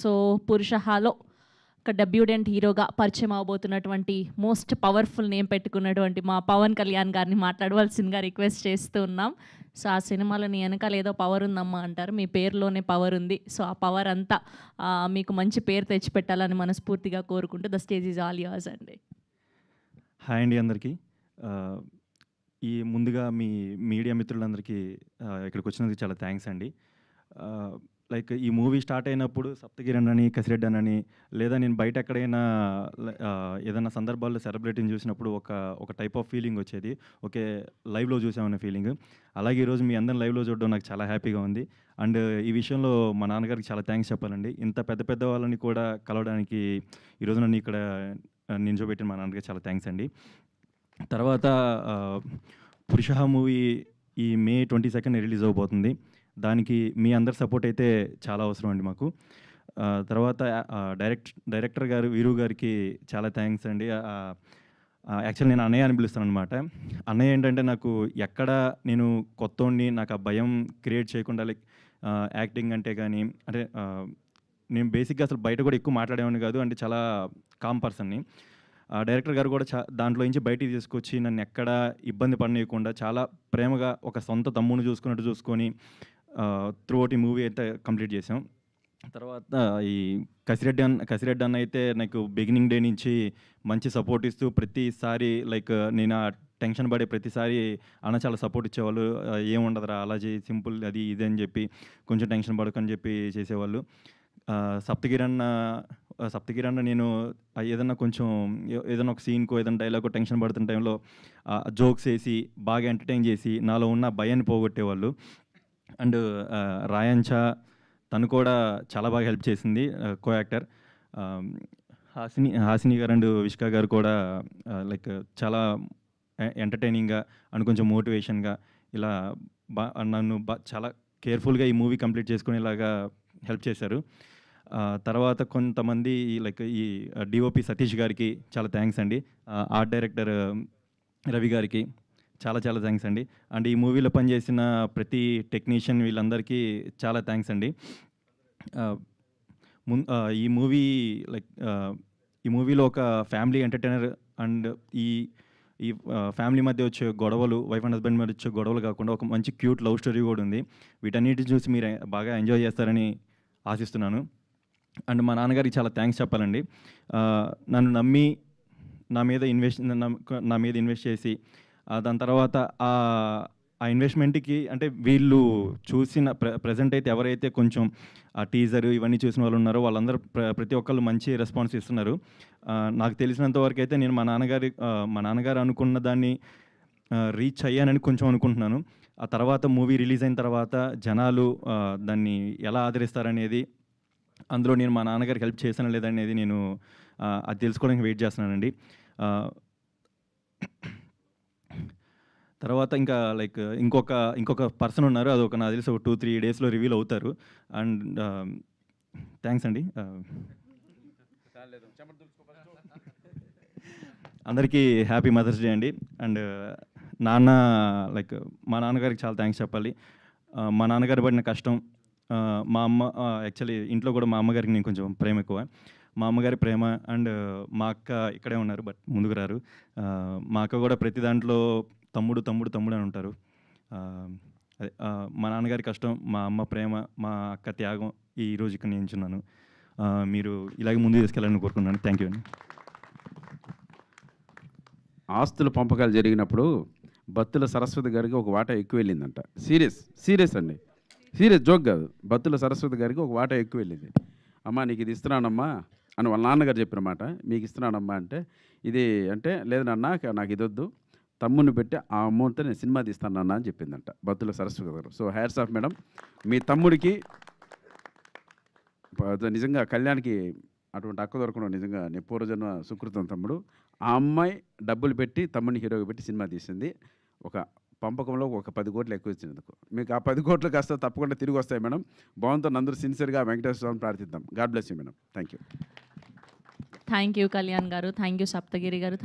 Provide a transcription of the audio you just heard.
So పురుషహాలో ఒక debutante హీరోగా పరిచయం అవబోతున్నటువంటి మోస్ట్ పవర్ఫుల్ నేమ్ పెట్టుకున్నటువంటి మా పవన్ కళ్యాణ్ గారిని మాట్లాడవలసిందిగా రిక్వెస్ట్ చేస్తూ ఉన్నాం. సో ఆ సినిమాలో నీ వెనకాల ఏదో పవర్ ఉందమ్మా అంటారు, మీ పేరులోనే పవర్ ఉంది. సో ఆ పవర్ అంతా మీకు మంచి పేరు తెచ్చిపెట్టాలని మనస్ఫూర్తిగా కోరుకుంటూ the stage is all yours అండి. హాయ్ అండి అందరికీ. ఈ ముందుగా మీ మీడియా మిత్రులందరికీ ఇక్కడికి వచ్చినందుకు చాలా థ్యాంక్స్ అండి. లైక్ ఈ మూవీ స్టార్ట్ అయినప్పుడు సప్తగిరి అన్నని, కసిరెడ్డి అన్నని, లేదా నేను బయట ఎక్కడైనా ఏదైనా సందర్భాల్లో సెలబ్రిటీని చూసినప్పుడు ఒక టైప్ ఆఫ్ ఫీలింగ్ వచ్చేది. ఓకే, లైవ్లో చూసామనే ఫీలింగ్. అలాగే ఈరోజు మీ అందరిని లైవ్లో చూడడం నాకు చాలా హ్యాపీగా ఉంది. అండ్ ఈ విషయంలో మా నాన్నగారికి చాలా థ్యాంక్స్ చెప్పాలండి. ఇంత పెద్ద పెద్ద వాళ్ళని కూడా కలవడానికి ఈరోజు నన్ను ఇక్కడ నించోబెట్టిన మా నాన్నగారికి చాలా థ్యాంక్స్ అండి. తర్వాత పురుష మూవీ ఈ మే 22 రిలీజ్ అవబోతుంది. దానికి మీ అందరి సపోర్ట్ అయితే చాలా అవసరం అండి మాకు. తర్వాత డైరెక్టర్ గారు వీరు గారికి చాలా థ్యాంక్స్ అండి. యాక్చువల్లీ నేను అన్నయ్య అని పిలుస్తాను అనమాట. అన్నయ్య ఏంటంటే నాకు ఎక్కడ నేను కొత్తోడిని, నాకు ఆ భయం క్రియేట్ చేయకుండా, లైక్ యాక్టింగ్ అంటే కానీ, అంటే నేను బేసిక్గా అసలు బయట కూడా ఎక్కువ మాట్లాడేవాడిని కాదు, అంటే చాలా కామ్ పర్సన్ని. డైరెక్టర్ గారు కూడా దాంట్లో నుంచి బయటికి తీసుకొచ్చి నన్ను ఎక్కడ ఇబ్బంది పడనీయకుండా చాలా ప్రేమగా ఒక సొంత తమ్ముని చూసుకున్నట్టు చూసుకొని త్రూ అవుట్ ఈ మూవీ అయితే కంప్లీట్ చేసాం. తర్వాత ఈ కసిరెడ్డి అన్న అయితే నాకు బిగినింగ్ డే నుంచి మంచి సపోర్ట్ ఇస్తూ ప్రతిసారి, లైక్ నేను ఆ టెన్షన్ పడే ప్రతిసారి అన్న చాలా సపోర్ట్ ఇచ్చేవాళ్ళు. ఏముండదురా, అలా చేయి, సింపుల్, అది ఇది అని చెప్పి కొంచెం టెన్షన్ పడకని చెప్పి చేసేవాళ్ళు. సప్తగిరి అన్న నేను ఏదన్నా కొంచెం ఏదైనా ఒక సీన్కో ఏదైనా డైలాగో టెన్షన్ పడుతున్న టైంలో జోక్స్ వేసి బాగా ఎంటర్టైన్ చేసి నాలో ఉన్న భయాన్ని పోగొట్టేవాళ్ళు. అండ్ రాయంచా తను కూడా చాలా బాగా హెల్ప్ చేసింది, కో యాక్టర్. హాసిని గారు అండ్ విష్కా గారు కూడా లైక్ చాలా ఎంటర్టైనింగ్గా అండ్ కొంచెం మోటివేషన్గా ఇలా నన్ను చాలా కేర్ఫుల్గా ఈ మూవీ కంప్లీట్ చేసుకునేలాగా హెల్ప్ చేశారు. తర్వాత కొంతమంది లైక్ ఈ డిఓపి సతీష్ గారికి చాలా థ్యాంక్స్ అండి. ఆర్ట్ డైరెక్టర్ రవి గారికి చాలా చాలా థ్యాంక్స్ అండి. అండ్ ఈ మూవీలో పనిచేసిన ప్రతి టెక్నీషియన్ వీళ్ళందరికీ చాలా థ్యాంక్స్ అండి. ఈ మూవీలో ఒక ఫ్యామిలీ ఎంటర్టైనర్ అండ్ ఈ ఫ్యామిలీ మధ్య వచ్చే గొడవలు, వైఫ్ అండ్ హస్బెండ్ మధ్య వచ్చే గొడవలు కాకుండా ఒక మంచి క్యూట్ లవ్ స్టోరీ కూడా ఉంది. వీటన్నిటిని చూసి మీరు బాగా ఎంజాయ్ చేస్తారని ఆశిస్తున్నాను. అండ్ మా నాన్నగారికి చాలా థ్యాంక్స్ చెప్పాలండి. నన్ను నమ్మి నా మీద ఇన్వెస్ట్ చేసి దాని తర్వాత ఆ ఇన్వెస్ట్మెంట్కి, అంటే వీళ్ళు చూసిన ప్రజెంట్ అయితే ఎవరైతే కొంచెం ఆ టీజర్ ఇవన్నీ చూసిన వాళ్ళు ఉన్నారో వాళ్ళందరూ ప్రతి ఒక్కళ్ళు మంచి రెస్పాన్స్ ఇస్తున్నారు. నాకు తెలిసినంత వరకు అయితే నేను మా నాన్నగారు అనుకున్న దాన్ని రీచ్ అయ్యానని కొంచెం అనుకుంటున్నాను. ఆ తర్వాత మూవీ రిలీజ్ అయిన తర్వాత జనాలు దాన్ని ఎలా ఆదరిస్తారనేది, అందులో నేను మా నాన్నగారికి హెల్ప్ చేశానా లేదనేది నేను అది తెలుసుకోవడానికి వెయిట్ చేస్తున్నానండి. తర్వాత ఇంకా లైక్ ఇంకొక పర్సన్ ఉన్నారు, అది నాకు తెలిసి ఒక 2-3 డేస్లో రివీల్ అవుతారు. అండ్ థ్యాంక్స్ అండి. అందరికీ హ్యాపీ మదర్స్ డే అండి. అండ్ మా నాన్నగారికి చాలా థ్యాంక్స్ చెప్పాలి. మా నాన్నగారు పడిన కష్టం, మా అమ్మ యాక్చువల్లీ ఇంట్లో కూడా మా అమ్మగారికి నేను కొంచెం ప్రేమ ఎక్కువ. మా అమ్మగారి ప్రేమ అండ్ మా అక్క ఇక్కడే ఉన్నారు బట్ ముందుకు రారు. మా అక్క కూడా ప్రతి దాంట్లో తమ్ముడు అని ఉంటారు. అదే మా నాన్నగారి కష్టం, మా అమ్మ ప్రేమ, మా అక్క త్యాగం ఈరోజు ఇక్కడ నేను ఉంచున్నాను. మీరు ఇలాగే ముందు తీసుకెళ్ళాలని కోరుకున్నాను. థ్యాంక్ యూ అండి. ఆస్తుల పంపకాలు జరిగినప్పుడు బత్తుల సరస్వతి గారికి ఒక వాటా ఎక్కువ వెళ్ళిందంట. సీరియస్ అండి, సీరియస్ జోక్ కాదు. బత్తుల సరస్వతి గారికి ఒక వాటా ఎక్కువ వెళ్ళింది. అమ్మ నీకు ఇది ఇస్తున్నానమ్మా అని వాళ్ళ నాన్నగారు చెప్పిన మాట, మీకు ఇస్తున్నానమ్మా అంటే, ఇది అంటే లేదు నాన్న నాకు ఇది వద్దు, తమ్ముని పెట్టి ఆ అమౌంట్తో నేను సినిమా తీస్తాను నాన్న అని చెప్పిందంట Battula Saraswati garu. So hats off madam. మీ తమ్ముడికి నిజంగా కళ్యాణ్కి అటువంటి అక్క దొరకడం నిజంగా నీ పూర్వజన్మ సుకృతం తమ్ముడు. ఆ అమ్మాయి డబ్బులు పెట్టి తమ్ముడిని హీరోగా పెట్టి సినిమా తీసింది. ఒక పంపకంలో ఒక 10 కోట్లు ఎక్కువ ఇచ్చినందుకు మీకు ఆ 10 కోట్లు కాస్త తప్పకుండా తిరిగి వస్తాయి మేడం. బాగుంటుంది, అందరూ సిన్సియర్గా వెంకటేశ్వర స్వామిని ప్రార్థిద్దాం. God bless you madam. Thank you Kalyan garu, thank you Saptagiri గారు.